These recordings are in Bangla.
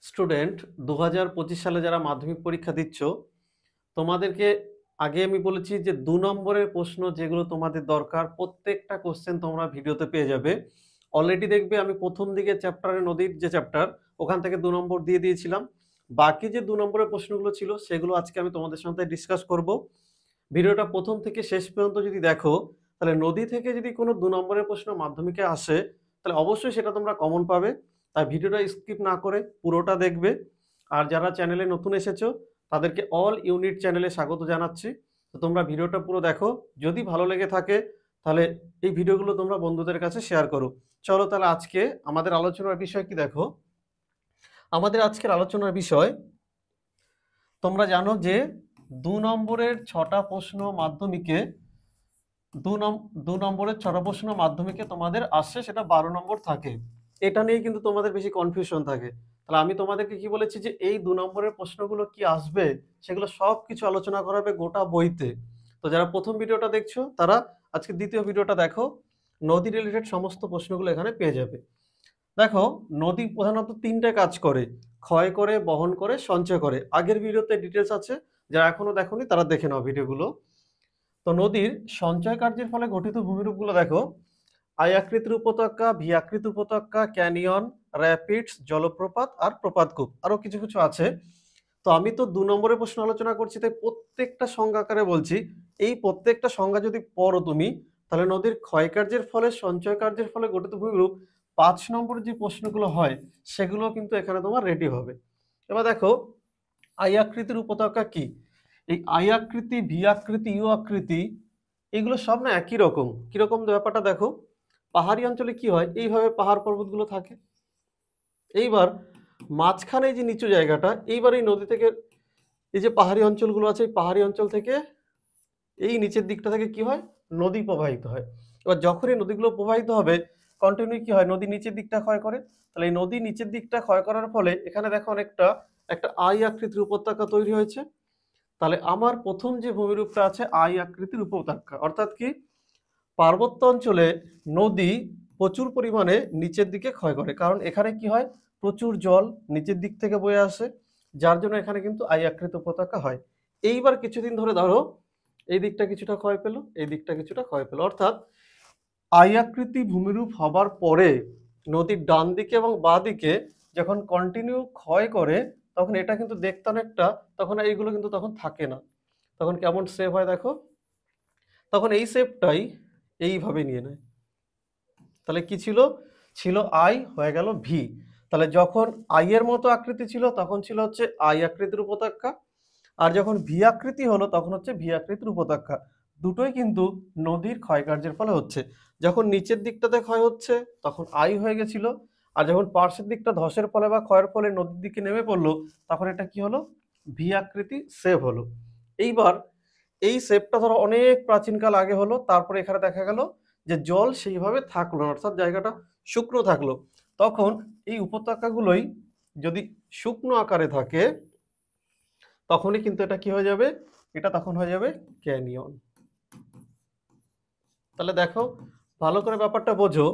স্টুডেন্ট 2025 সালে যারা মাধ্যমিক পরীক্ষা দিচ্ছ তোমাদেরকে আগে আমি বলেছি যে 2 নম্বরের প্রশ্ন যেগুলো তোমাদের দরকার প্রত্যেকটা কোশ্চেন তোমরা ভিডিওতে পেয়ে যাবে। অলরেডি দেখবে আমি প্রথম দিকে চ্যাপ্টারে নদীর যে চ্যাপ্টার ওখান থেকে 2 নম্বর দিয়ে দিয়েছিলাম। বাকি যে 2 নম্বরের প্রশ্নগুলো ছিল সেগুলো আজকে আমি তোমাদের সাথে ডিসকাস করব। ভিডিওটা প্রথম থেকে শেষ পর্যন্ত যদি দেখো তাহলে নদী থেকে যদি কোনো 2 নম্বরের প্রশ্ন মাধ্যমিকে আসে তাহলে অবশ্যই সেটা তোমরা কমন পাবে। তাই ভিডিওটা স্কিপ না করে পুরোটা দেখবে। আর যারা চ্যানেলে নতুন এসেছো তাদেরকে অল ইউনিট চ্যানেলে স্বাগত জানাচ্ছি। তো তোমরা ভিডিওটা পুরো দেখো, যদি ভালো লেগে থাকে তাহলে এই ভিডিওগুলো তোমরা বন্ধুদের কাছে শেয়ার করো। চলো তাহলে আজকে আমাদের আলোচনার বিষয় কি দেখো। আমাদের আজকের আলোচনার বিষয়, তোমরা জানো যে 2 নম্বরের 6টা প্রশ্ন মাধ্যমিকে 2 নম্বরের 6টা প্রশ্ন মাধ্যমিকে তোমাদের আসছে, সেটা 12 নম্বর থাকে। এটা নিয়ে কিন্তু তোমাদের বেশি কনফিউশন থাকে। তাহলে আমি তোমাদেরকে কি বলেছি যে এই 2 নম্বরের প্রশ্নগুলো কি আসবে সেগুলো সব কিছু আলোচনা করাবে গোটা বইতে। তো যারা প্রথম ভিডিওটা দেখছো তারা আজকে দ্বিতীয় ভিডিওটা দেখো, নদী রিলেটেড সমস্ত প্রশ্নগুলো এখানে পেয়ে যাবে। দেখো, নদী প্রধানত 3টে কাজ করে: ক্ষয় করে, বহন করে, সঞ্চয় করে। আগের ভিডিওতে ডিটেলস আছে, যারা এখনো দেখোনি তারা দেখে নাও ভিডিওগুলো। তো নদীর সঞ্চয় কার্যের ফলে গঠিত ভূমিরূপগুলো দেখো: আই আকৃতির উপত্যকা, ভি আকৃতির উপত্যকা, ক্যানিয়ন, র্যাপিডস, জলপ্রপাত আর প্রপাতকূপ, আরো কিছু কিছু আছে। তো আমি তো 2 নম্বরের প্রশ্ন আলোচনা করছি তাই প্রত্যেকটা সংজ্ঞা আকারে বলছি। এই প্রত্যেকটা সংজ্ঞা যদি পড়ো তুমি তাহলে নদীর ক্ষয় কার্যের ফলে, সঞ্চয় কার্যের ফলে গঠিত ভূমিরূপ 5 নম্বরের যে প্রশ্নগুলো হয় সেগুলো কিন্তু এখানে তোমার রেডি হবে। এবার দেখো, আই আকৃতির উপত্যকা কি? এই আই আকৃতি, ভি আকৃতি, ইউ আকৃতি এগুলো সব না একই রকম। কিরকম ব্যাপারটা দেখো, পাহাড়ি অঞ্চলে কি হয়, এইভাবে পাহাড় পর্বতগুলো থাকে। এইবার মাঝখানে যে নিচু জায়গাটা, এইবার এই নদী থেকে এই যে পাহাড়ি অঞ্চলগুলো আছে, এই পাহাড়ি অঞ্চল থেকে এই নিচের দিকটা থেকে কি হয়, নদী প্রবাহিত হয়। এবার যখনই নদীগুলো প্রবাহিত হবে কন্টিনিউ কি হয়, নদী নিচের দিকটা ক্ষয় করে। তাহলে এই নদী নিচের দিকটা ক্ষয় করার ফলে এখানে দেখো অনেকটা একটা আই আকৃতির উপত্যকা তৈরি হয়েছে। তাহলে আমার প্রথম যে ভূমিরূপটা আছে আই আকৃতির উপত্যকা, অর্থাৎ কি, পার্বত্য অঞ্চলে নদী প্রচুর পরিমাণে নিচের দিকে ক্ষয় করে, কারণ এখানে কি হয়, প্রচুর জল নিচের দিক থেকে বয়ে আসে, যার জন্য এখানে কিন্তু আই আকৃতি উপত্যকা হয়। এইবার কিছুদিন ধরে ধরো এই দিকটা কিছুটা ক্ষয় পেলো, এই দিকটা কিছুটা ক্ষয় পেলো, অর্থাৎ আই আকৃতি ভূমিরূপ হবার পরে নদীর ডান দিকে এবং বাঁ দিকে যখন কন্টিনিউ ক্ষয় করে তখন এটা কিন্তু দেখতে অনেকটা, তখন এইগুলো কিন্তু তখন থাকে না। তখন কেমন শেপ হয় দেখো, তখন এই শেপটাই এইভাবে নিয়ে নেয়। তাহলে কি ছিল, ছিল আই, হয়ে গেল ভি। তাহলে যখন আই এর মতো আকৃতি ছিল তখন ছিল হচ্ছে আই আকৃতির উপত্যকা, আর যখন ভি আকৃতি হলো তখন হচ্ছে ভি আকৃতির উপত্যকা। দুটোই কিন্তু নদীর ক্ষয়কার্যের ফলে হচ্ছে। যখন নিচের দিকটাতে ক্ষয় হচ্ছে তখন আই হয়ে গেছিল, আর যখন পার্শ্বের দিকটা ধসের ফলে বা ক্ষয়ের ফলে নদীর দিকে নেমে পড়লো তখন এটা কি হলো, ভি আকৃতি শেপ হলো। এইবার এই শেপটা ধরো অনেক প্রাচীনকাল আগে হলো, তারপরে এখানে দেখা গেল যে জল সেইভাবে থাকলো না, অর্থাৎ জায়গাটা শুকনো থাকলো। তখন এই উপত্যকাগুলোই যদি শুকনো আকারে থাকে তখনই কিন্তু এটা কি হয়ে যাবে, এটা তখন হয়ে যাবে ক্যানিয়ন। তাহলে দেখো ভালো করে ব্যাপারটা বোঝো,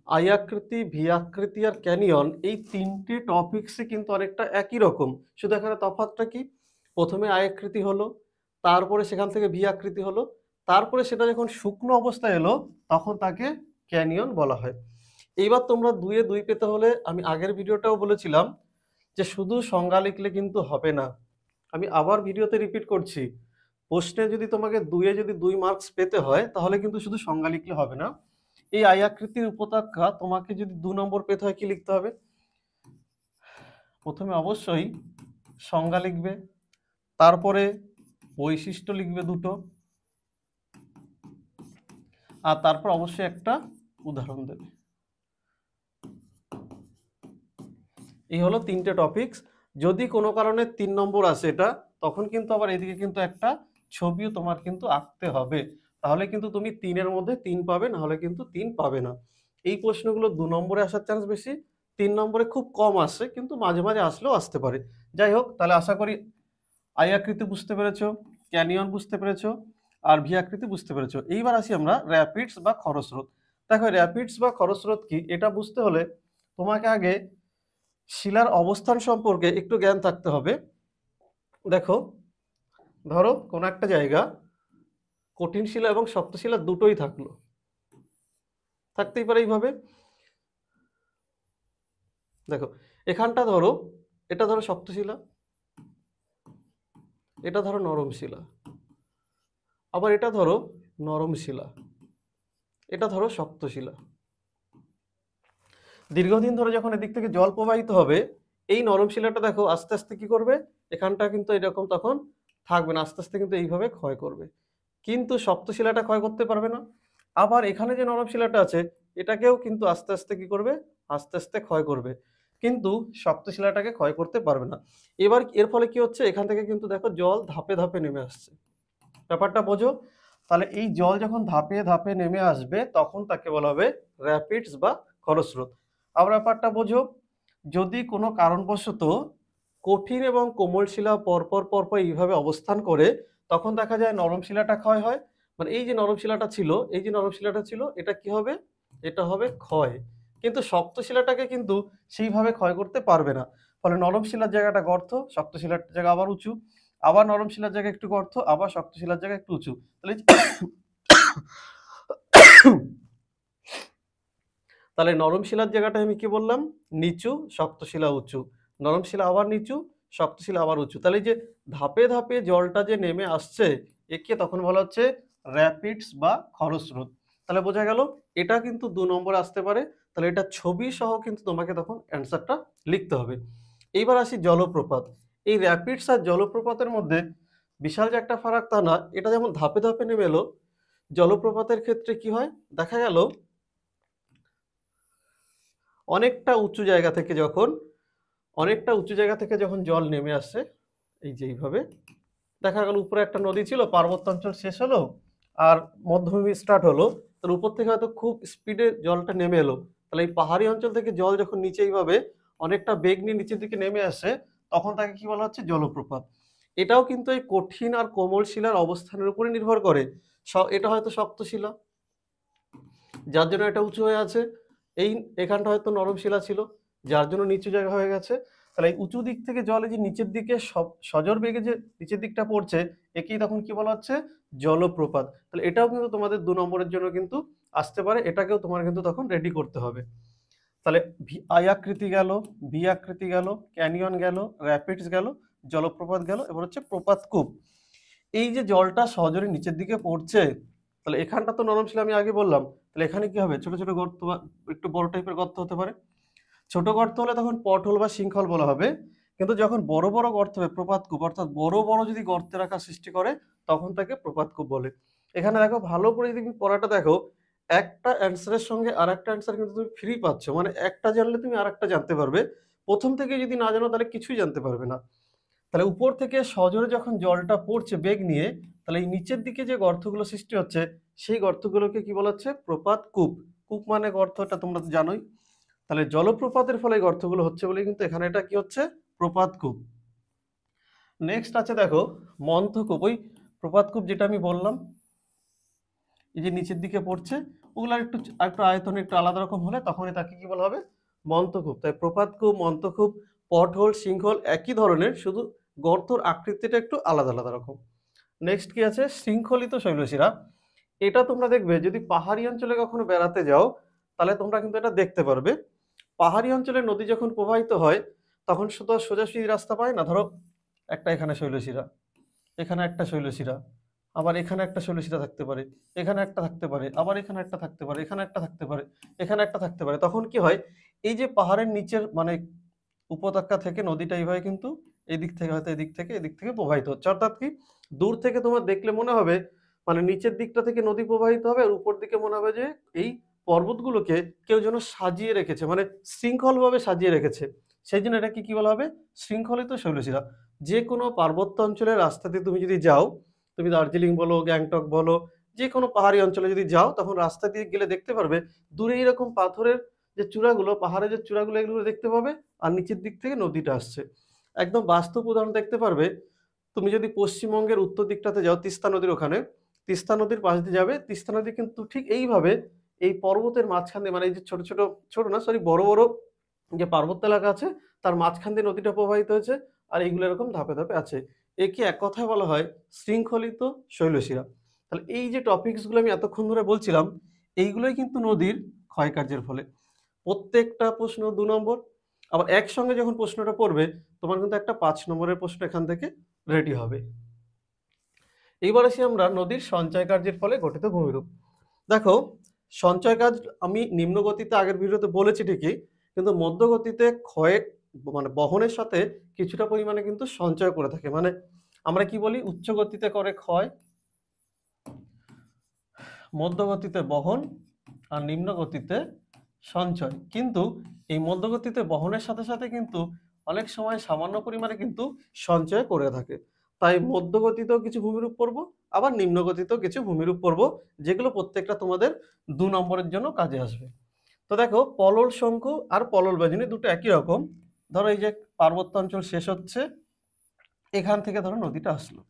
আই আকৃতি, ভি আকৃতি আর ক্যানিয়ন এই 3টে টপিকসই কিন্তু অনেকটা একই রকম, শুধু এখানে তফাৎটা কি, প্রথমে আই আকৃতি হলো, তারপরে সেখান থেকে ভি আকৃতি হলো, তারপরে সেটা যখন শুকনো অবস্থায় এলো তখন তাকে ক্যানিয়ন বলা হয়। এইবার তোমরা 2-এ 2 পেতে হলে আমি আগের ভিডিওটাও বলেছিলাম যে শুধু সংজ্ঞা লিখলে কিন্তু হবে না। আমি আবার ভিডিওতে রিপিট করছি, প্রশ্নে যদি তোমাকে 2-এ যদি 2 মার্কস পেতে হয় তাহলে কিন্তু শুধু সংজ্ঞা লিখলে হবে না। এই আই আকৃতির উপত্যকা তোমাকে যদি 2 নম্বর পেতে হয় কি লিখতে হবে, প্রথমে অবশ্যই সংজ্ঞা লিখবে, তারপরে বৈশিষ্ট্য লিখবে দুটো, আর তারপর অবশ্যই একটা উদাহরণ দেবে। এই হলো 3টে টপিকস। যদি কোনো কারণে 3 নম্বর আসে এটা, তখন কিন্তু আবার এদিকে কিন্তু একটা ছবিও তোমার কিন্তু আঁকতে হবে, তাহলে কিন্তু তুমি 3-এর মধ্যে 3 পাবে, না হলে কিন্তু 3 পাবে না। এই প্রশ্নগুলো 2 নম্বরে আসার চান্স বেশি, 3 নম্বরে খুব কম আসে, কিন্তু মাঝে মাঝে আসলেও আসতে পারে। যাই হোক, তাহলে আশা করি আই আকৃতি বুঝতে পেরেছো, ক্যানিয়ন বুঝতে পেরেছো, আর ভি আকৃতি বুঝতে পেরেছো। এইবার আসি আমরা র্যাপিডস বা খরস্রোত। দেখো র্যাপিডস বা খরস্রোত কি, এটা বুঝতে হলে তোমাকে আগে শিলার অবস্থান সম্পর্কে একটু জ্ঞান থাকতে হবে। দেখো, ধরো কোনো একটা জায়গা কঠিন শিলা এবং শক্ত শিলা দুটোই থাকলো, থাকতেই পারে এইভাবে। দেখো এখানটা ধরো, এটা ধরো শক্ত শিলা, এটা ধরো নরম শিলা, আবার এটা ধরো নরম শিলা, এটা ধরো শক্ত শিলা। দীর্ঘদিন ধরে যখন এদিক থেকে জল প্রবাহিত হবে, এই নরম শিলাটা দেখো আস্তে আস্তে কি করবে, এখানটা কিন্তু এরকম তখন থাকবে না, আস্তে আস্তে কিন্তু এইভাবে ক্ষয় করবে। কিন্তু শক্ত শিলাটা ক্ষয় করতে পারবে না। আবার এখানে যে নরম শিলাটা আছে, এটাকেও কিন্তু আস্তে আস্তে কি করবে, আস্তে আস্তে ক্ষয় করবে, কিন্তু শক্ত শিলাটাকে ক্ষয় করতে পারবে না। এবার এর ফলে কি হচ্ছে, এখান থেকে কিন্তু দেখো জল ধাপে ধাপে নেমে আসছে। ব্যাপারটা বোঝো? তাহলে এই জল যখন ধাপে ধাপে নেমে আসবে, তখন তাকে বলা হবে র্যাপিডস বা খরস্রোত। আবার ব্যাপারটা বোঝো, যদি কোনো কারণবশত কঠিন এবং কোমল শিলা পরপর পরপর এইভাবে অবস্থান করে, তখন দেখা যায় নরম শিলাটা ক্ষয় হয়। মানে এই যে নরম শিলাটা ছিল, এই যে নরম শিলাটা ছিল, এটা কি হবে, এটা হবে ক্ষয়। কিন্তু শক্ত শিলাটাকে কিন্তু সেইভাবে ক্ষয় করতে পারবে না। ফলে নরম শিলার জায়গাটা গর্ত, শক্ত শিলার জায়গা আবার উঁচু, আবার নরম শিলার জায়গায় একটু গর্ত, আবার শক্ত শিলার জায়গায় একটু উঁচু। তাহলে তাহলে নরম শিলার জায়গাটা আমি কি বললাম, নিচু, শক্ত শিলা উঁচু, নরম শিলা আবার নিচু, শক্ত শিলা আবার উঁচু। তাহলে এই যে ধাপে ধাপে জলটা যে নেমে আসছে, একে তখন বলা হচ্ছে র্যাপিডস বা খরস্রোত। তাহলে বোঝা গেল, এটা কিন্তু 2 নম্বর আসতে পারে। তাহলে এটা ছবি সহ কিন্তু তোমাকে তখন অ্যান্সারটা লিখতে হবে। এইবার আসি জলপ্রপাত। এই র্যাপিডস আর জলপ্রপাতের মধ্যে বিশাল যে একটা ফারাক তা না, এটা যেমন ধাপে ধাপে নেমে এলো, জলপ্রপাতের ক্ষেত্রে কি হয়, দেখা গেল অনেকটা উঁচু জায়গা থেকে যখন, অনেকটা উঁচু জায়গা থেকে যখন জল নেমে আসে, এই যে এইভাবে দেখা গেল উপরে একটা নদী ছিল, পার্বত্যাঞ্চল শেষ হলো আর মধ্যভূমি স্টার্ট হলো, তাহলে উপর থেকে হয়তো খুব স্পিডে জলটা নেমে এলো। তাহলে এই পাহাড়ি অঞ্চল থেকে জল যখন নিচে এইভাবে অনেকটা বেগ নিয়ে নিচের দিকে নেমে আসে, তখন তাকে কি বলা হচ্ছে, জলপ্রপাত। এটাও কিন্তু এই কঠিন আর কোমল শিলার অবস্থানের উপরে নির্ভর করে। এটা হয়তো শক্ত শিলা, যার জন্য এটা উঁচু হয়ে আছে। এই এখানটা হয়তো নরম শিলা ছিল, যার জন্য নিচু জায়গা হয়ে গেছে। তাহলে এই উঁচু দিক থেকে জলে যে নিচের দিকে সজোর বেগে যে নিচের দিকটা পড়ছে, একেই তখন কি বলা হচ্ছে, জলপ্রপাত। তাহলে এটাও কিন্তু তোমাদের 2 নম্বরের জন্য কিন্তু আসতে পারে, এটাকেও তোমার কিন্তু তখন রেডি করতে হবে। তাহলে আই আকৃতি গেল, ভি আকৃতি গেল, ক্যানিয়ন গেল, র্যাপিডস গেল, জলপ্রপাত গেল, এবার হচ্ছে প্রপাতকূপ। এই যে জলটা সজোরে নিচের দিকে পড়ছে, তাহলে এখানটা তো নরম শিলা আমি আগে বললাম, তাহলে এখানে কি হবে, ছোট ছোট গর্ত বা একটু বড় টাইপের গর্ত হতে পারে। ছোট গর্ত হলে তখন পটহোল বা সিঙ্কহোল বলা হবে। কিন্তু যখন বড় বড় গর্ত হবে, প্রপাতকূপ, অর্থাৎ বড় বড় যদি গর্তের আকার সৃষ্টি করে, তখন তাকে প্রপাতকূপ বলে। এখানে দেখো ভালো করে যদি তুমি পড়াটা দেখো, একটা অ্যান্সারের সঙ্গে আর একটা অ্যান্সার কিন্তু তুমি ফ্রি পাচ্ছ। মানে একটা জানলে তুমি আর একটা জানতে পারবে, প্রথম থেকে যদি না জানো তাহলে কিছুই জানতে পারবে না। তাহলে উপর থেকে সজোরে যখন জলটা পড়ছে বেগ নিয়ে, তাহলে এই নিচের দিকে যে গর্তগুলো সৃষ্টি হচ্ছে, সেই গর্তগুলোকে কি বলা হচ্ছে, প্রপাত কূপ। কূপ মানে গর্ত, এটা তোমরা তো জানোই। তাহলে জলপ্রপাতের ফলে এই গর্তগুলো হচ্ছে বলে কিন্তু এখানে এটা কি হচ্ছে, প্রপাত কূপ। নেক্সট আছে দেখো মন্থকূপ। ওই প্রপাত কূপ যেটা আমি বললাম, এই যে নিচের দিকে পড়ছে, ওগুলো একটু একটু আয়তন একটু আলাদা রকম হলে তখনই তাকে কি বলা হবে, মন্থকূপ। তাই প্রপাতকূপ, মন্থকূপ, পটহোল, সিঙ্কহোল একই ধরনের, শুধু গর্তর আকৃতিটা একটু আলাদা আলাদা রকম। নেক্সট কি আছে, শৃঙ্খলিত শৈলশিরা। এটা তোমরা দেখবে যদি পাহাড়ি অঞ্চলে কখনো বেড়াতে যাও, তাহলে তোমরা কিন্তু এটা দেখতে পারবে। পাহাড়ি অঞ্চলে নদী যখন প্রবাহিত হয়, তখন শুধু সোজাসুজি রাস্তা পায় না। ধরো একটা এখানে শৈলশিরা, এখানে একটা শৈলশিরা, আবার এখানে একটা শৈলশিরা থাকতে পারে, এখানে একটা থাকতে পারে, আবার এখানে একটা থাকতে পারে, এখানে একটা থাকতে পারে, এখানে একটা থাকতে পারে। তখন কি হয়, এই যে পাহাড়ের নিচের মানে উপত্যকা থেকে নদীটা এইভাবে কিন্তু এদিক থেকে হয়তো এদিক থেকে এদিক থেকে প্রবাহিত হচ্ছে। অর্থাৎ কি, দূর থেকে তোমার দেখলে মনে হবে মানে নিচের দিকটা থেকে নদী প্রবাহিত হবে, আর উপর দিকে মনে হবে যে এই পর্বতগুলোকে কেউ যেন সাজিয়ে রেখেছে, মানে শৃঙ্খলভাবে সাজিয়ে রেখেছে। সেই জন্য এটাকে কি বলা হবে, শৃঙ্খলিত শৈলশিরা। যে কোনো পার্বত্য অঞ্চলের রাস্তা দিয়ে তুমি যদি যাও, তুমি দার্জিলিং বলো, গ্যাংটক বলো, যে কোনো পাহাড়ি অঞ্চলে যদি যাও, তখন রাস্তা দিয়ে গেলে দেখতে পারবে দূরে এরকম পাথরের যে চূড়াগুলো, পাহাড়ের যে চূড়াগুলো, এগুলো দেখতে পাবে, আর নিচের দিক থেকে নদীটা আসছে। একদম বাস্তব উদাহরণ দেখতে পারবে, তুমি যদি পশ্চিমবঙ্গের উত্তর দিকটাতে যাও, তিস্তা নদীর ওখানে, তিস্তা নদীর পাশ দিয়ে যাবে, তিস্তা নদী কিন্তু ঠিক এইভাবে এই পর্বতের মাঝখানে, মানে এই যে ছোট ছোট, ছোট না সরি বড় বড় যে পার্বত্য এলাকা আছে তার মাঝখান দিয়ে নদীটা প্রবাহিত হয়েছে, আর এইগুলো এরকম ধাপে ধাপে আছে। একে এক কথায় বলা হয় শৃঙ্খলিত শৈলশিরা। তাহলে এই যে টপিকসগুলো আমি এতক্ষণ ধরে বলছিলাম, এইগুলোই কিন্তু নদীর ক্ষয়কার্যের ফলে। প্রত্যেকটা প্রশ্ন ২ নম্বর। আবার একসঙ্গে যখন প্রশ্নটা পড়বে, তোমার কিন্তু একটা ৫ নম্বরের প্রশ্ন এখান থেকে রেডি হবে। এইবার আসি আমরা নদীর সঞ্চয় কার্যের ফলে গঠিত ভূমিরূপ। দেখো, সঞ্চয় কাজ আমি নিম্ন গতিতে আগের ভিডিওতে বলেছি ঠিকই, কিন্তু মধ্য গতিতে ক্ষয়ের মানে বহনের সাথে কিছুটা পরিমাণে কিন্তু সঞ্চয় করে থাকে। মানে আমরা কি বলি, উচ্চ গতিতে করে ক্ষয়, মধ্য গতিতে বহন, আর নিম্ন গতিতে সঞ্চয়। কিন্তু এই মধ্য গতিতে বহনের সাথে সাথে কিন্তু অনেক সময় সামান্য পরিমাণে কিন্তু সঞ্চয় করে থাকে। তাই মধ্য গতিতেও কিছু ভূমিরূপ পড়বো, আবার নিম্ন গতিতেও কিছু ভূমিরূপ পড়বো, যেগুলো প্রত্যেকটা তোমাদের ২ নম্বরের জন্য কাজে আসবে। তো দেখো, পলল শঙ্কু আর পলল বেজিনী দুটো একই রকম। ধরো এই যে পার্বত্যাঞ্চল শেষ হচ্ছে, এখান থেকে ধরো নদীটা আসলো,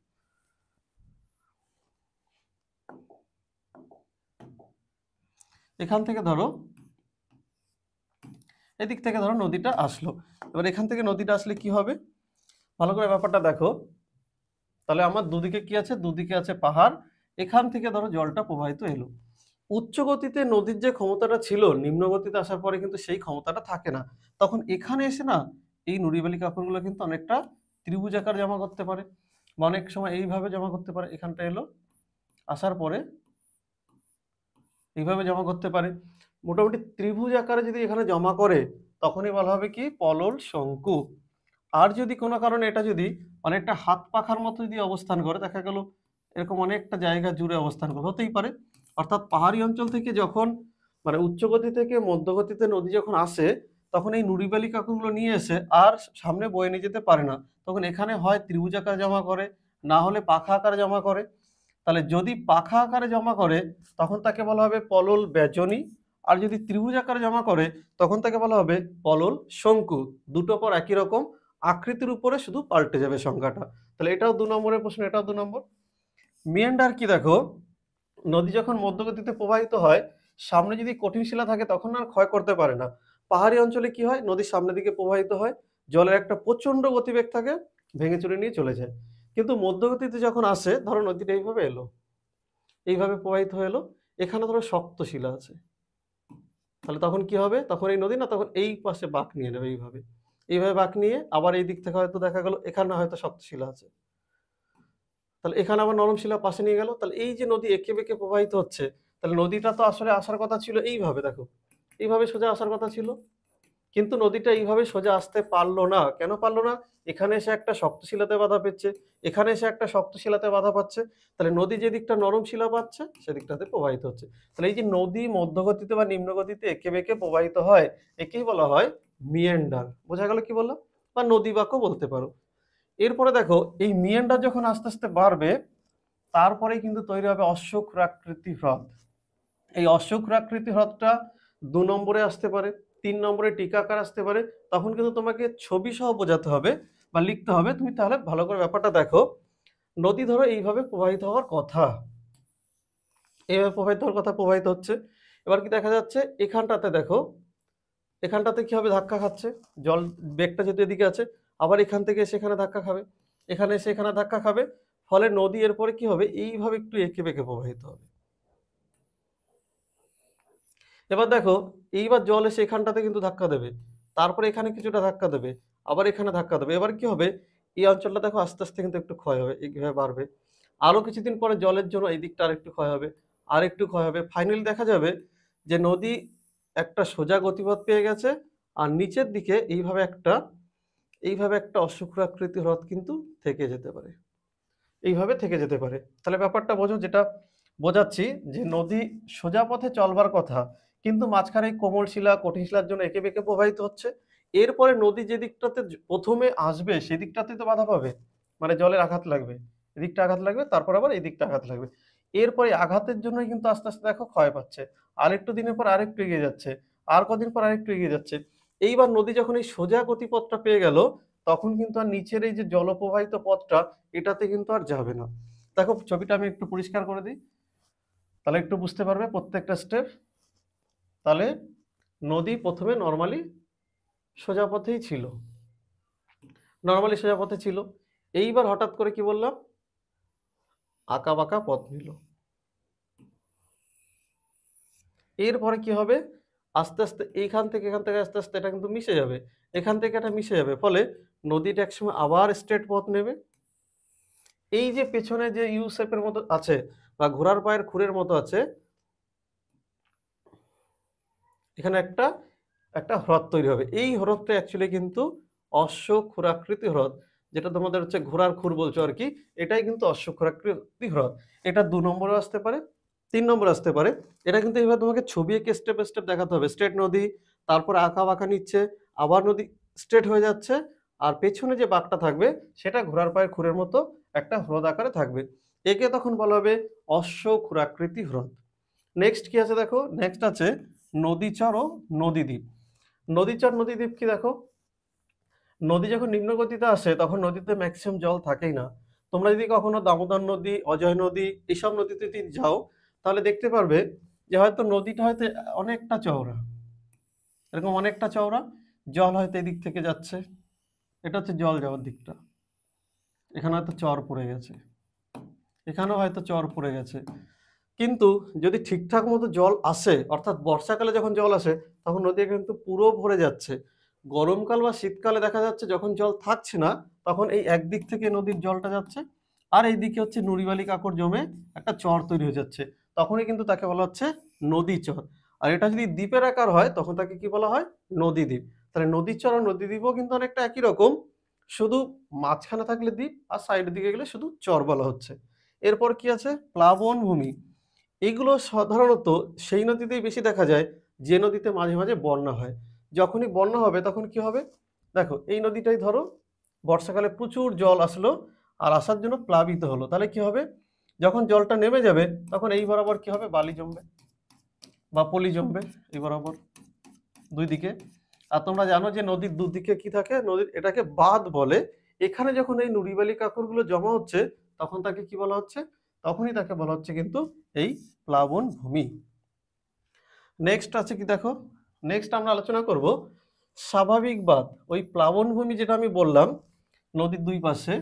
এখান থেকে ধরো এদিক থেকে ধরো নদীটা আসলো। এবার এখান থেকে নদীটা আসলে কি হবে, ভালো করে ব্যাপারটা দেখো। তাহলে আমার দুদিকে কি আছে, দুদিকে আছে পাহাড়। এখান থেকে ধরো জলটা প্রবাহিত এলো। উচ্চ গতিতে নদীর যে ক্ষমতাটা ছিল, নিম্ন গতিতে আসার পরে কিন্তু সেই ক্ষমতাটা থাকে না। তখন এখানে এসে না এই নুড়িবালি কাকরগুলো কিন্তু অনেকটা ত্রিভুজ আকার জমা করতে পারে, বা অনেক সময় এইভাবে জমা করতে পারে। এখানটা এলো, আসার পরে এইভাবে জমা করতে পারে। মোটামুটি ত্রিভুজ আকারে যদি এখানে জমা করে, তখনই বলা হবে কি পলল শঙ্কু। আর যদি কোনো কারণে এটা যদি অনেকটা হাত পাখার মতো যদি অবস্থান করে, দেখা গেল এরকম অনেকটা জায়গা জুড়ে অবস্থান করে, হতেই পারে। অর্থাৎ পাহাড়ি অঞ্চল থেকে যখন মানে উচ্চ গতি থেকে মধ্য গতিতে নদী যখন আসে, তখন এই নুড়িবালি কাকরগুলো নিয়ে এসে আর সামনে বয়ে নিয়ে যেতে পারে না। তখন এখানে হয় ত্রিভুজ আকারে জমা করে, না হলে পাখা আকারে জমা করে। তাহলে যদি পাখা আকারে জমা করে, তখন তাকে বলা হবে পলল বেজনী। আর যদি ত্রিভুজ আকারে জমা করে, তখন তাকে বলা হবে পলল শঙ্কু। দুটো পর একই রকম আকৃতির উপরে শুধু পাল্টে যাবে সংখ্যাটা। তাহলে এটাও ২ নম্বরের প্রশ্ন, এটাও ২ নম্বর। মিয়ান্ডার কি দেখো, নদী যখন মধ্যগতিতে প্রবাহিত হয়, সামনে যদি কঠিন শিলা থাকে তখন আর ক্ষয় করতে পারে না। পাহাড়ি অঞ্চলে কি হয়, নদীর সামনের দিকে প্রবাহিত হয়, জলের একটা প্রচন্ড গতিবেগ থাকে, ভেঙে চুরে নিয়ে চলে যায়। কিন্তু মধ্যগতিতে যখন আসে, ধরো নদীটা এইভাবে এলো, এইভাবে প্রবাহিত হয়ে এলো, এখানে ধরো শক্ত শিলা আছে, তাহলে তখন কি হবে, তখন এই নদী না তখন এই পাশে বাঁক নিয়ে নেবে, এইভাবে এইভাবে বাঁক নিয়ে আবার এই দিক থেকে হয়তো দেখা গেল এখানে হয়তো শক্ত শিলা আছে, তাহলে এখানে আবার নরম শিলা পাশে নিয়ে গেল। তাহলে এই যে নদী এঁকে বেঁকে প্রবাহিত হচ্ছে, তাহলে নদীটা তো আসলে আসার কথা ছিল এইভাবে, দেখো এইভাবে সোজা আসার কথা ছিল, কিন্তু নদীটা এইভাবে সোজা আসতে পারলো না। কেন পারলো না, এখানে এসে একটা শক্ত শিলাতে বাধা পেচ্ছে, এখানে এসে একটা শক্ত শিলাতে বাধা পাচ্ছে। তাহলে নদী যে দিকটা নরম শিলা পাচ্ছে সেদিকটাতে প্রবাহিত হচ্ছে। তাহলে এই যে নদী মধ্যগতিতে বা নিম্ন গতিতে এঁকে বেঁকে প্রবাহিত হয়, একেই বলা হয় মিয়েন্ডার। বোঝা গেল কি বললাম, বা নদী বাঁকও বলতে পারো। এরপরে দেখো, এই মিয়েন্ডার যখন আস্তে আস্তে বাড়বে, তারপরেই কিন্তু তৈরি হবে অশ্বক্ষুরাকৃতি হ্রদ। এই অশ্বক্ষুরাকৃতি হ্রদটা ২ নম্বরে আসতে পারে, ৩ নম্বরে টিকাকার আসতে পারে। তখন কিন্তু তোমাকে ছবি সহ বোঝাতে হবে বা লিখতে হবে। তুমি তাহলে ভালো করে ব্যাপারটা দেখো। নদী ধরো এইভাবে প্রবাহিত হওয়ার কথা, এইভাবে প্রবাহিত হওয়ার কথা, প্রবাহিত হচ্ছে। এবার কি দেখা যাচ্ছে, এখানটাতে দেখো, এখানটাতে কি হবে, ধাক্কা খাচ্ছে। জল বেগটা যেহেতু এদিকে আছে, আবার এখান থেকে সেখানে ধাক্কা খাবে, এখানে এসে এখানে ধাক্কা খাবে। ফলে নদী এরপরে কি হবে, এইভাবে একটু এঁকে বেঁকে প্রবাহিত হবে। এবার দেখো, এইবার জল এসে এখানটাতে কিন্তু ধাক্কা দেবে, তারপরে এখানে কিছুটা ধাক্কা দেবে, আবার এখানে ধাক্কা দেবে। এবার কি হবে, এই অঞ্চলটা দেখো আস্তে আস্তে কিন্তু একটু ক্ষয় হবে, এইভাবে বাড়বে। আরো কিছুদিন পরে জলের জন্য এই দিকটা আরেকটু ক্ষয় হবে, আর একটু ক্ষয় হবে। ফাইনালি দেখা যাবে যে নদী একটা সোজা গতিপথ পেয়ে গেছে, আর নিচের দিকে এইভাবে একটা অশ্বক্ষুরাকৃতি হ্রদ কিন্তু থেকে যেতে পারে, এইভাবে থেকে যেতে পারে। তাহলে ব্যাপারটা বোঝো, যেটা বোঝাচ্ছি যে নদী সোজা পথে চলবার কথা, কিন্তু মাঝখানে কোমল শিলা কঠিন শিলার জন্য এঁকে বেঁকে প্রবাহিত হচ্ছে। এরপরে নদী যে দিকটাতে প্রথমে আসবে সেদিকটাতে তো বাধা পাবে, মানে জলের আঘাত লাগবে, এদিকটা আঘাত লাগবে, তারপর আবার এই দিকটা আঘাত লাগবে। এরপরে আঘাতের জন্যই কিন্তু আস্তে আস্তে দেখো ক্ষয় পাচ্ছে, আরেকটু দিনের পর আরেকটু এগিয়ে যাচ্ছে, আর কদিন পর আরেকটু এগিয়ে যাচ্ছে। এইবার নদী যখন এই সোজা গতিপথটা পেয়ে গেল, তখন কিন্তু আর নিচের এই যে জলপ্রবাহিত পথটা, এটাতে কিন্তু আর যাবে না। দেখো ছবিটা আমি একটু পরিষ্কার করে দিই, তাহলে একটু বুঝতে পারবে প্রত্যেকটা স্টেপ। তাহলে নদী প্রথমে নর্মালি সোজা পথেই ছিল, নর্মালি সোজা পথে ছিল। এইবার হঠাৎ করে কি বললাম, আঁকা বাঁকা পথ নিল। এরপরে কি হবে, আস্তে আস্তে এইখান থেকে এখান থেকে আস্তে আস্তে এটা কিন্তু মিশে যাবে, এখান থেকে এটা মিশে যাবে, ফলে নদীটা একসময় আবার স্ট্রেট পথ নেবে। এই যে পেছনে যে ইউ শেপের মতো আছে বা ঘোড়ার পায়ের খুরের মতো আছে, এখানে একটা একটা হ্রদ তৈরি হবে। এই হ্রদটা অ্যাকচুয়ালি কিন্তু অশ্বক্ষুরাকৃতি হ্রদ, যেটা তোমাদের হচ্ছে ঘোড়ার খুর বলছো আর কি, এটাই কিন্তু অশ্বক্ষুরাকৃতি হ্রদ। এটা 2 নম্বরে আসতে পারে, 3 নম্বরে আসতে পারে। এটা কিন্তু এবার তোমাকে ছবি এঁকে স্টেপ বাই স্টেপ দেখাতে হবে। স্ট্রেট নদী, তারপরে আঁকা বাঁকা নিচ্ছে, আবার নদী স্ট্রেট হয়ে যাচ্ছে, আর পেছনে যে বাঁকটা থাকবে সেটা ঘোড়ার পায়ের খুরের মতো একটা হ্রদ আকারে থাকবে। একে তখন বলা হবে অশ্বক্ষুরাকৃতি হ্রদ। নেক্সট কি আছে দেখো, নেক্সট আছে নদীচর ও নদীদ্বীপ। নদীচর নদীদ্বীপ কি দেখো, নদী যখন নিম্ন গতিতে আসে তখন নদীতে ম্যাক্সিমাম জল থাকেই না। তোমরা যদি কখনো দামোদর নদী, অজয় নদী এইসব নদীতে যদি যাও, তাহলে দেখতে পারবে যে হয়তো নদীটা হয়তো অনেকটা চওড়া, এরকম অনেকটা চওড়া, জল হয়তো এদিক থেকে যাচ্ছে, এটা হচ্ছে জল যাওয়ার দিকটা, এখানে হয়তো চর পড়ে গেছে, এখানেও হয়তো চর পড়ে গেছে। কিন্তু যদি ঠিকঠাক মতো জল আসে, অর্থাৎ বর্ষাকালে যখন জল আসে তখন নদী কিন্তু পুরো ভরে যাচ্ছে। গরমকাল বা শীতকালে দেখা যাচ্ছে যখন জল থাকছে না, তখন এই একদিক থেকে নদীর জলটা যাচ্ছে, আর এই দিকে হচ্ছে নুড়িবালি কাকর জমে একটা চর তৈরি হয়ে যাচ্ছে, তখনই কিন্তু তাকে বলা হচ্ছে নদী চর। আর এটা যদি দ্বীপের আকার হয় তখন তাকে কি বলা হয়, নদী দ্বীপ। তাহলে নদী চর আর নদী দ্বীপও কিন্তু অনেকটা একই রকম, শুধু মাঝখানে থাকলে দ্বীপ আর সাইডের দিকে গেলে শুধু চর বলা হচ্ছে। এরপর কি আছে, প্লাবন ভূমি। এগুলো সাধারণত সেই নদীতেই বেশি দেখা যায় যে নদীতে মাঝে মাঝে বন্যা হয়। যখনই বন্যা হবে তখন কি হবে, দেখো এই নদীটাই ধরো বর্ষাকালে প্রচুর জল আসলো, আর আসার জন্য প্লাবিত হলো, তাহলে কি হবে, যখন জলটা নেমে যাবে তখন এই বরাবর কি হবে, বালি জমবে বা পলি জমবে, এই বরাবর দুই দিকে। আর তোমরা জানো যে নদীর দুদিকে কি থাকে, নদীর এটাকে বাঁধ বলে। এখানে যখন এই নুড়িবালি কাকরগুলো জমা হচ্ছে তখন তাকে কি বলা হচ্ছে, তখনই তাকে বলা হচ্ছে কিন্তু এই প্লাবন ভূমি। নেক্সট আছে কি দেখো, নেক্সট আমরা আলোচনা করব স্বাভাবিক বাঁধ। ওই প্লাবন ভূমি যেটা আমি বললাম নদীর দুই পাশে,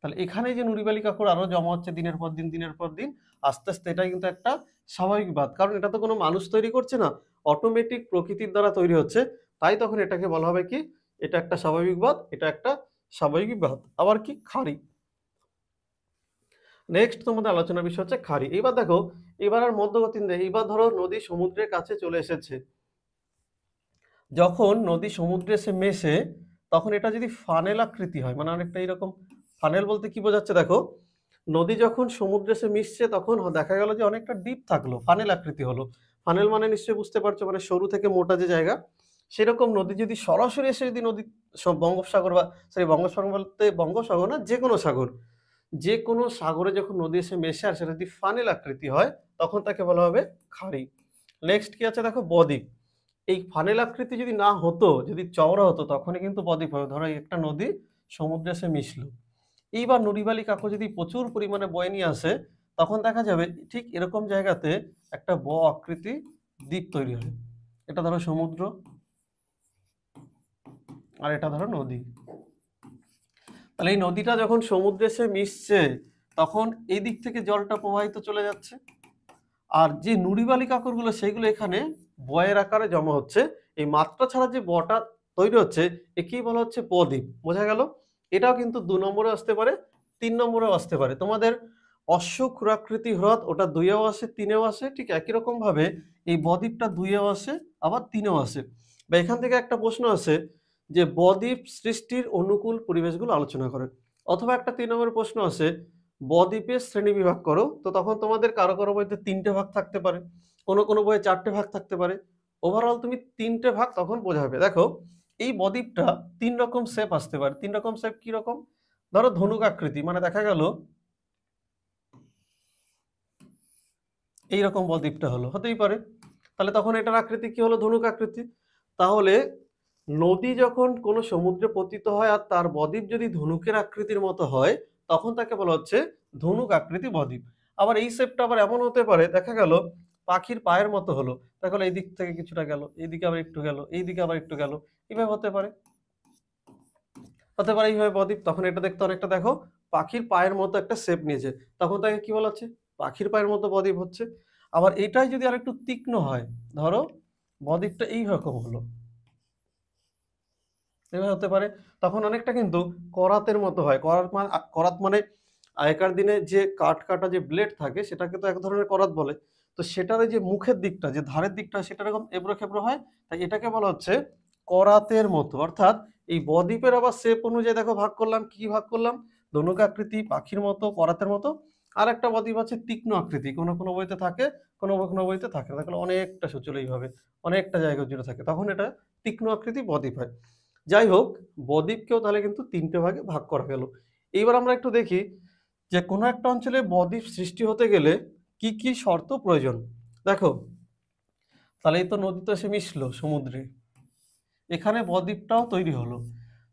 তাহলে এখানে যে নুড়িবালি কাকর আরো জমা হচ্ছে দিনের পর দিন দিনের পর দিন, আস্তে আস্তে এটা কিন্তু একটা স্বাভাবিক বাঁধ, কারণ এটা তো কোনো মানুষ তৈরি করছে না, অটোমেটিক প্রকৃতির দ্বারা তৈরি হচ্ছে। তাই তখন এটাকে বলা হবে কি, এটা একটা স্বাভাবিক বাঁধ, এটা একটা স্বাভাবিক বাঁধ। আবার কি, খাড়ি। নেক্সট তোমাদের আলোচনার বিষয় হচ্ছে খাড়ি। এবার দেখো, এবার আর মধ্যগতি নেই, এবার ধরো নদী সমুদ্রের কাছে চলে এসেছে। যখন নদী সমুদ্রে এসে মেশে তখন এটা যদি ফানেল আকৃতি হয়, মানে অনেকটা এরকম, ফানেল বলতে কি বোঝাচ্ছে দেখো, নদী যখন সমুদ্রে এসে মিশছে তখন দেখা গেল যে অনেকটা ডিপ থাকলো, ফানেল আকৃতি হলো। ফানেল মানে নিশ্চয়ই বুঝতে পারছো, মানে সরু থেকে মোটা যে জায়গা, সেরকম নদী যদি সরাসরি এসে যদি নদী বঙ্গোপসাগর বা সরি বঙ্গোপসাগর বলতে বঙ্গোসাগর না, যে কোনো সাগর, যে কোনো সাগরে যখন নদী এসে মেশে আর সেটা যদি ফানেল আকৃতি হয় তখন তাকে বলা হবে খাড়ি। নেক্সট কি আছে দেখো, বদ্বীপ। এই ফানেল আকৃতি যদি না হতো, যদি চওড়া হতো, তখনই কিন্তু বদ্বীপ হবে। ধরো এই একটা নদী সমুদ্রে এসে মিশলো, এইবার নুড়িবালি কাকর যদি প্রচুর পরিমাণে বয়ে নিয়ে আসে তখন দেখা যাবে ঠিক এরকম জায়গাতে একটা আকৃতি দ্বীপ তৈরি হয়। এটা ধরো সমুদ্র আর এটা ধরো নদী। তাহলে এই নদীটা যখন সমুদ্রে এসে মিশছে তখন এই দিক থেকে জলটা প্রবাহিত চলে যাচ্ছে, আর যে নুড়িবালি কাকরগুলো সেগুলো এখানে বয়ের আকারে জমা হচ্ছে। এই মাত্রা ছাড়া যে বটা তৈরি হচ্ছে একেই বলা হচ্ছে বদ্বীপ। বোঝা গেল? এটাও কিন্তু 2 নম্বরে আসতে পারে, 3 নম্বরেও আসতে পারে। তোমাদের অশ্বক্ষুরাকৃতি হ্রদ ওটা 2এও আসে, 3এও আসে, ঠিক একই রকম ভাবে এই বদ্বীপটা 2এও আসে আবার 3এও আসে। বা এখান থেকে একটা প্রশ্ন আসে যে বদ্বীপ সৃষ্টির অনুকূল পরিবেশগুলো আলোচনা করে, অথবা একটা 3 নম্বরের প্রশ্ন আসে বদ্বীপের শ্রেণী বিভাগ করো, তো তখন তোমাদের কারো কারো বইতে 3টে ভাগ থাকতে পারে, কোনো কোনো বইয়ে 4টে ভাগ থাকতে পারে। ওভারঅল তুমি 3টে ভাগ তখন বোঝাবে। দেখো এই বদ্বীপটা 3 রকম শেপ আসতে পারে। 3 রকম শেপ কি রকম, ধরো ধনুক আকৃতি, মানে দেখা গেল এইরকম বদ্বীপটা হলো, হতেই পারে। তাহলে তখন এটার আকৃতি কি হলো, ধনুক আকৃতি। তাহলে নদী যখন কোনো সমুদ্রে পতিত হয় আর তার বদ্বীপ যদি ধনুকের আকৃতির মতো হয় তখন তাকে বলা হচ্ছে ধনুক আকৃতি বদ্বীপ। আবার এই শেপটা আবার এমন হতে পারে, দেখা গেল পাখির পায়ের মতো হলো, দেখো এই দিক থেকে কিছুটা গেল, এইদিকে আবার একটু গেল, এইদিকে আবার একটু গেল, এইভাবে হতে পারে, হতে পারে এইভাবে বদ্বীপ। তখন এটা দেখতে অনেকটা দেখো পাখির পায়ের মতো একটা শেপ নিয়েছে, তখন তাকে কি বলা হচ্ছে, পাখির পায়ের মতো বদ্বীপ হচ্ছে। আবার এটাই যদি আর একটু তীক্ষ্ণ হয়, ধরো বদ্বীপটা এইরকম হলো, এভাবে হতে পারে, তখন অনেকটা কিন্তু করাতের মতো হয়। করাত মানে আগেকার দিনে যে কাঠ কাটা যে ব্লেড থাকে সেটাকে তো এক ধরনের করাত বলে। তো সেটার এই যে মুখের দিকটা, যে ধারের দিকটা, সেটা এরকম এবড়ো খেবড়ো হয়, তাই এটাকে বলা হচ্ছে করাতের মতো। অর্থাৎ এই বদ্বীপের আবার শেপ অনুযায়ী দেখো ভাগ করলাম, কি ভাগ করলাম, ধনুক আকৃতি, পাখির মতো, করাতের মতো। আর একটা বদ্বীপ আছে তীক্ষ্ণ আকৃতি, কোনো কোনো বইতে থাকে, কোনো কোনো বইতে থাকে না, দেখো অনেকটা সচল এইভাবে অনেকটা জায়গা জুড়ে থাকে, তখন এটা তীক্ষ্ণ আকৃতি বদ্বীপ হয়। যাই হোক, বদ্বীপকেও তাহলে কিন্তু তিনটে ভাগে ভাগ করা গেল। এইবার আমরা একটু দেখি যে কোনো একটা অঞ্চলে বদ্বীপ সৃষ্টি হতে গেলে কি কি শর্ত প্রয়োজন। দেখো, তাহলে এই তো নদী তো এসে মিশলো সমুদ্রে, এখানে বদ্বীপটাও তৈরি হলো।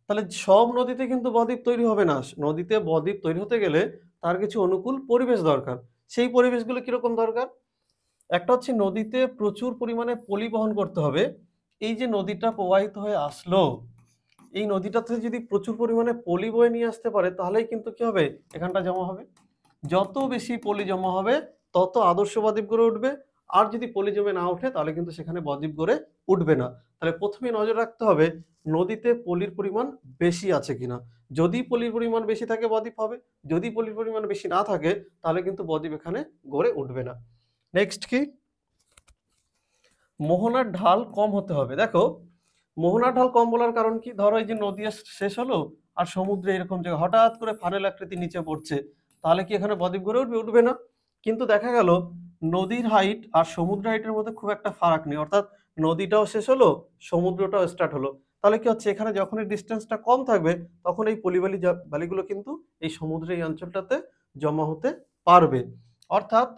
তাহলে সব নদীতে কিন্তু বদ্বীপ তৈরি হবে না। নদীতে বদ্বীপ তৈরি হতে গেলে তার কিছু অনুকূল পরিবেশ দরকার। সেই পরিবেশগুলো কিরকম দরকার? একটা হচ্ছে নদীতে প্রচুর পরিমাণে পলি বহন করতে হবে। এই যে নদীটা প্রবাহিত হয়ে আসলো, এই নদীটাতে যদি প্রচুর পরিমাণে পলি বয়ে নিয়ে আসতে পারে, তাহলেই কিন্তু কি হবে, এখানটা জমা হবে। যত বেশি পলি জমা হবে তত আদর্শ বদ্বীপ গড়ে উঠবে। আর যদি পলি জমে না ওঠে তাহলে কিন্তু সেখানে বদ্বীপ গড়ে উঠবে না। তাহলে প্রথমে নজর রাখতে হবে নদীতে পলির পরিমাণ বেশি আছে কিনা। যদি পলির পরিমাণ বেশি থাকে বদ্বীপ হবে, যদি পলির পরিমাণ বেশি না থাকে তাহলে কিন্তু বদ্বীপ এখানে গড়ে উঠবে না। নেক্সট কি, মোহনার ঢাল কম হতে হবে। দেখো, মোহনার ঢাল কম বলার কারণ কি, ধরো এই যে নদী শেষ হলো আর সমুদ্রে এরকম জায়গা হঠাৎ করে ফানেল আকৃতি নিচে পড়ছে, তাহলে কি এখানে বদ্বীপ গড়ে উঠবে? উঠবে না। কিন্তু দেখা গেল নদীর হাইট আর সমুদ্র হাইটের মধ্যে খুব একটা ফারাক নেই, অর্থাৎ নদীটাও শেষ হলো, সমুদ্রটাও স্টার্ট হলো, তাহলে কি হচ্ছে, এখানে যখন এই ডিস্টেন্সটা কম থাকবে তখন এই পলিবালি বালিগুলো কিন্তু এই সমুদ্রের এই অঞ্চলটাতে জমা হতে পারবে। অর্থাৎ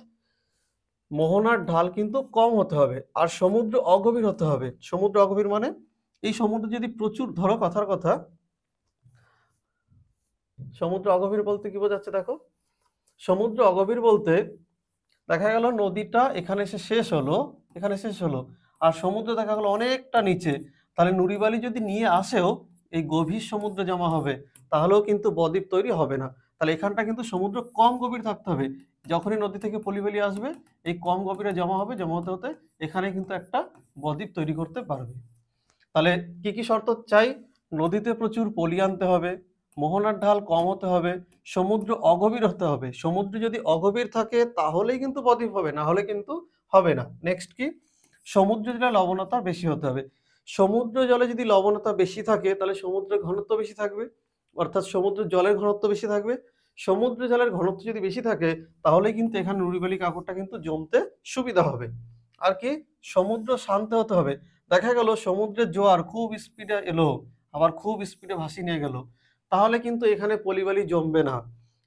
মোহনার ঢাল কিন্তু কম হতে হবে আর সমুদ্র অগভীর হতে হবে। সমুদ্র অগভীর মানে এই সমুদ্র যদি প্রচুর, ধরো কথার কথা, সমুদ্র অগভীর বলতে কি বোঝাচ্ছে দেখো, সমুদ্র অগভীর বলতে দেখা গেল নদীটা এখানে এসে শেষ হলো, এখানে শেষ হলো, আর সমুদ্র দেখা গেল অনেকটা নিচে, তাহলে নুড়িবালি যদি নিয়ে আসেও এই গভীর সমুদ্রে জমা হবে, তাহলেও কিন্তু বদ্বীপ তৈরি হবে না। তাহলে এখানটা কিন্তু সমুদ্র কম গভীর থাকতে হবে। যখনই নদী থেকে পলিবালি আসবে এই কম গভীরে জমা হবে, জমা হতে হতে এখানে কিন্তু একটা বদ্বীপ তৈরি করতে পারবে। তাহলে কি কি শর্ত চাই? নদীতে প্রচুর পলি আনতে হবে, মোহনার ঢাল কম হতে হবে, সমুদ্র অগভীর হতে হবে। সমুদ্র যদি অগভীর থাকে তাহলেই কিন্তু বদ্বীপ হবে, না হলে কিন্তু হবে না। নেক্সট কি, সমুদ্র জলে লবণতা বেশি হতে হবে। সমুদ্র জলে যদি লবণতা বেশি থাকে তাহলে সমুদ্রের ঘনত্ব বেশি থাকবে, অর্থাৎ সমুদ্র জলের ঘনত্ব বেশি থাকবে। সমুদ্র জলের ঘনত্ব যদি বেশি থাকে তাহলে কিন্তু এখানে নুড়িবালি কাঁকড়টা কিন্তু জমতে সুবিধা হবে। আর কি, সমুদ্র শান্ত হতে হবে। দেখা গেল সমুদ্রের জোয়ার খুব স্পিডে এলো, আবার খুব স্পিডে ভাসিয়ে নিয়ে গেল, তাহলে কিন্তু এখানে পলিবালি জমবে না।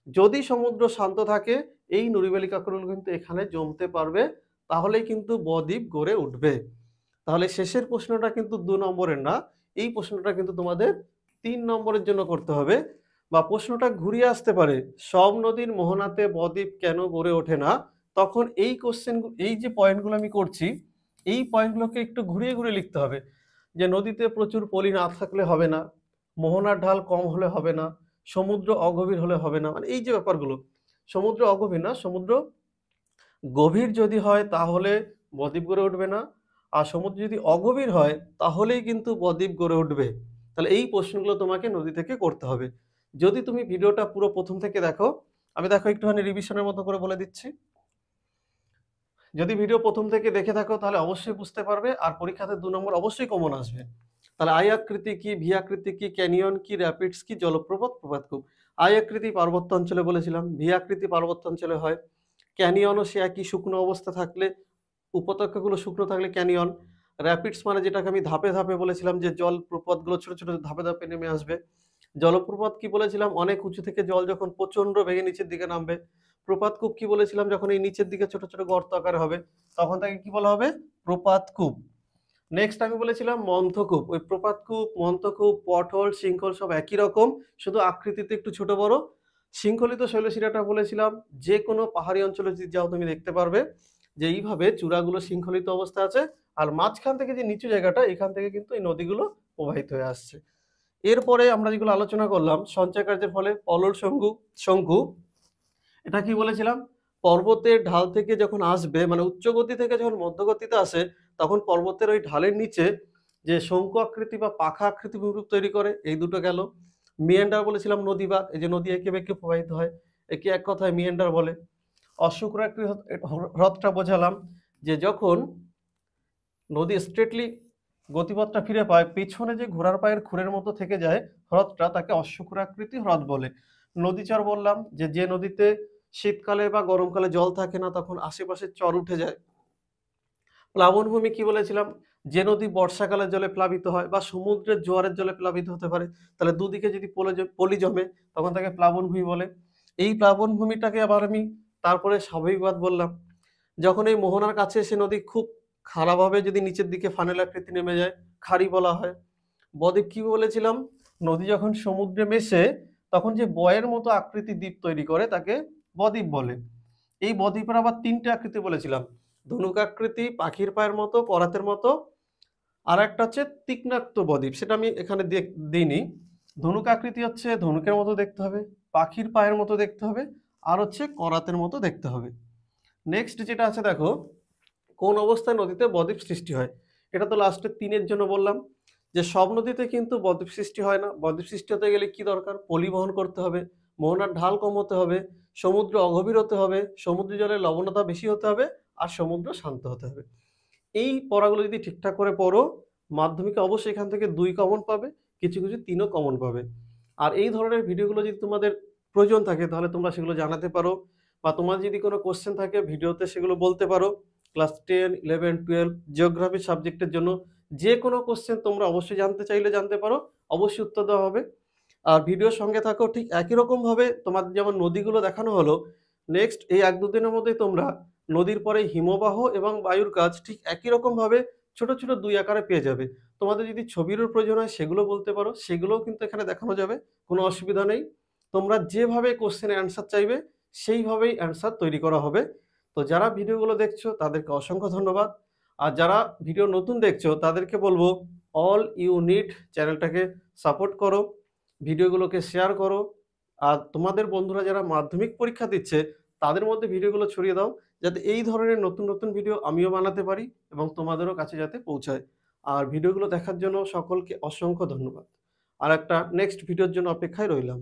যদি সমুদ্র শান্ত থাকে এই নুড়িবালি কাঁকড়গুলো কিন্তু এখানে জমতে পারবে, তাহলেই কিন্তু বদ্বীপ গড়ে উঠবে। তাহলে শেষের প্রশ্নটা কিন্তু 2 নম্বরের না, এই প্রশ্নটা কিন্তু তোমাদের 3 নম্বরের জন্য করতে হবে। বা প্রশ্নটা ঘুরিয়ে আসতে পারে, সব নদীর মোহনাতে বদ্বীপ কেন গড়ে ওঠে না, তখন এই কোশ্চেন, এই যে পয়েন্টগুলো আমি করছি এই পয়েন্টগুলোকে একটু ঘুরিয়ে ঘুরিয়ে লিখতে হবে। যে নদীতে প্রচুর পলি না থাকলে হবে না, মোহনার ঢাল কম হলে হবে না, সমুদ্র অগভীর হলে হবে না, মানে এই যে ব্যাপারগুলো, সমুদ্র অগভীর না, সমুদ্র গভীর যদি হয় তাহলে বদ্বীপ গড়ে উঠবে না, আর সমুদ্র যদি অগভীর হয় তাহলেই কিন্তু বদ্বীপ গড়ে উঠবে। তাহলে এই প্রশ্নগুলো তোমাকে নদী থেকে করতে হবে। যদি তুমি ভিডিওটা পুরো প্রথম থেকে দেখো, আমি দেখো একটুখানি রিভিশনের মতো করে বলে দিচ্ছি। যদি ভিডিও প্রথম থেকে দেখে থাকো তাহলে অবশ্যই বুঝতে পারবে, আর পরীক্ষাতে 2 নম্বর অবশ্যই কমন আসবে। তাহলে আই আকৃতি কি, ভি আকৃতি কি, ক্যানিয়ন কি, র্যাপিডস কি, জলপ্রপাত, প্রপাতকূপ। আই আকৃতি পার্বত্য অঞ্চলে বলেছিলাম, ভি আকৃতি পার্বত্য অঞ্চলে হয়, ক্যানিয়নও সে একই শুকনো অবস্থা থাকলে, উপত্যকাগুলো শুকনো থাকলে ক্যানিয়ন। র্যাপিডস মানে যেটাকে আমি ধাপে ধাপে বলেছিলাম যে জলপ্রপাতগুলো ছোট ছোট ধাপে ধাপে নেমে আসবে। জলপ্রপাত কি বলেছিলাম, অনেক উঁচু থেকে জল যখন প্রচন্ড বেগে নিচের দিকে নামবে। প্রপাতকূপ কি বলেছিলাম, যখন এই নিচের দিকে ছোট ছোট গর্ত আকারে হবে তখন তাকে কি বলা হবে, প্রপাতকূপ। নেক্সট আমি বলেছিলাম মন্থকূপ। ওই প্রপাতকূপ, মন্থকূপ, পটল, শৃঙ্খল সব একই রকম, শুধু আকৃতিতে একটু ছোট বড়। শৃঙ্খলিত শৈলশিরাটা বলেছিলাম যে কোনো পাহাড়ি অঞ্চলে যদি যাও তুমি দেখতে পারবে। যে এইভাবে চূড়াগুলো শৃঙ্খলিত অবস্থায় আছে, আর মাঝখান থেকে যে নিচু জায়গাটা এখান থেকে কিন্তু এই নদীগুলো প্রবাহিত হয়ে আসছে। এরপরে আমরা যেগুলো আলোচনা করলাম সঞ্চয় কার্যের ফলে পলল শঙ্কু, এটা কি বলেছিলাম? পর্বতের ঢাল থেকে যখন আসবে মানে উচ্চ গতি থেকে যখন মধ্য গতিতে আসে, তখন পর্বতের ওই ঢালের নিচে যে শঙ্কু আকৃতি বা পাখা আকৃতি ভূমিরূপ তৈরি করে, এই দুটো গেল। মিয়ান্ডার বলেছিলাম নদীবাঁক, এই যে নদী এঁকে বেঁকে প্রবাহিত হয়, একে এক কথায় মিয়ান্ডার বলে। অশুক্রাকৃতি হ্রদটা বোঝালাম যে যখন নদী স্ট্রেটলি গতিপথটা ফিরে পায়, পিছনে যে ঘোড়ার পায়ের খুরের মতো থেকে যায় হ্রদটা, তাকে অশ্বক্ষুরাকৃতি হ্রদ বলে। নদীচর বললাম যে যে নদীতে শীতকালে বা গরমকালে জল থাকে না, তখন আশেপাশে চর উঠে যায়। প্লাবনভূমি কি বলেছিলাম? যে নদী বর্ষাকালের জলে প্লাবিত হয় বা সমুদ্রের জোয়ারের জলে প্লাবিত হতে পারে, তাহলে দুদিকে যদি পলি জমে তখন তাকে প্লাবনভূমি বলে। এই প্লাবনভূমিটাকে আবার আমি তারপরে স্বাভাবিক বাঁধ বললাম। যখন এই মোহনার কাছে এসে নদী খুব খাড়াভাবে যদি নিচের দিকে ফানেল আকৃতি নেমে যায়, খাড়ি বলা হয়। বদ্বীপ কি বলেছিলাম? নদী যখন সমুদ্রে মেশে তখন যে বয়ের মতো আকৃতি দ্বীপ তৈরি করে তাকে বদ্বীপ বলে। এই বদ্বীপের আবার ৩ টে আকৃতি বলেছিলাম। ধনুক আকৃতি, পাখির পায়ের মতো, করাতের মতো, আরেকটা হচ্ছে তীক্ষ্ণাক্ত বদ্বীপ, সেটা আমি এখানে দিইনি। ধনুক আকৃতি হচ্ছে ধনুকের মতো দেখতে হবে, পাখির পায়ের মতো দেখতে হবে, আর হচ্ছে করাতের মতো দেখতে হবে। নেক্সট যেটা আছে দেখো, কোন অবস্থায় নদীতে বদ্বীপ সৃষ্টি হয়? এটা তো লাস্টে ৩ এর জন্য বললাম যে সব নদীতে কিন্তু বদ্বীপ সৃষ্টি হয় না। বদ্বীপ সৃষ্টি হতে গেলে কি দরকার? পলি বহন করতে হবে, মোহনার ঢাল কম হতে হবে, সমুদ্র অগভীর হতে হবে, সমুদ্র জলের লবণতা বেশি হতে হবে, আর সমুদ্র শান্ত হতে হবে। এই পড়াগুলো যদি ঠিকঠাক করে পড়ো, মাধ্যমিকে অবশ্যই এখান থেকে ২ কমন পাবে, কিছু, কিছু ৩ ও কমন পাবে। আর এই ধরনের ভিডিওগুলো যদি তোমাদের প্রয়োজন থাকে তাহলে তোমরা সেগুলো জানাতে পারো, বা তোমার যদি কোনো কোয়েশ্চেন থাকে ভিডিওতে সেগুলো বলতে পারো। ক্লাস 10, 11, 12 জিওগ্রাফি সাবজেক্টের জন্য যে কোনো কোয়েশ্চেন তোমরা অবশ্যই জানতে চাইলে জানতে পারো। অবশ্যই উত্তর দেওয়া হবে। আর ভিডিওর সঙ্গে থাকো, ঠিক একই রকমভাবে তোমাদের যেমন নদীগুলো দেখানো হলো, নেক্সট এই ১-২ দিনের মধ্যেই তোমরা নদীর পরে হিমবাহ এবং বায়ুর কাজ ঠিক একই রকমভাবে ছোট, ছোট ২ আকারে পেয়ে যাবে। তোমাদের যদি ছবিরও প্রয়োজন হয় সেগুলো বলতে পারো, সেগুলোও কিন্তু এখানে দেখানো যাবে, কোনো অসুবিধা নেই। তোমরা যেভাবে কোয়েশ্চেনের অ্যান্সার চাইবে সেইভাবেই অ্যান্সার তৈরি করা হবে। তো যারা ভিডিওগুলো দেখছো তাদেরকে অসংখ্য ধন্যবাদ। আর যারা ভিডিও নতুন দেখছো তাদেরকে বলবো অল ইউ নিড চ্যানেলটাকে সাপোর্ট করো, ভিডিওগুলোকে শেয়ার করো। আর তোমাদের বন্ধুরা যারা মাধ্যমিক পরীক্ষা দিচ্ছে তাদের মধ্যে ভিডিওগুলো ছড়িয়ে দাও, যাতে এই ধরনের নতুন, নতুন ভিডিও আমিও বানাতে পারি এবং তোমাদেরও কাছে যাতে পৌঁছায়। আর ভিডিওগুলো দেখার জন্য সকলকে অসংখ্য ধন্যবাদ। আর একটা নেক্সট ভিডিওর জন্য অপেক্ষায় রইলাম।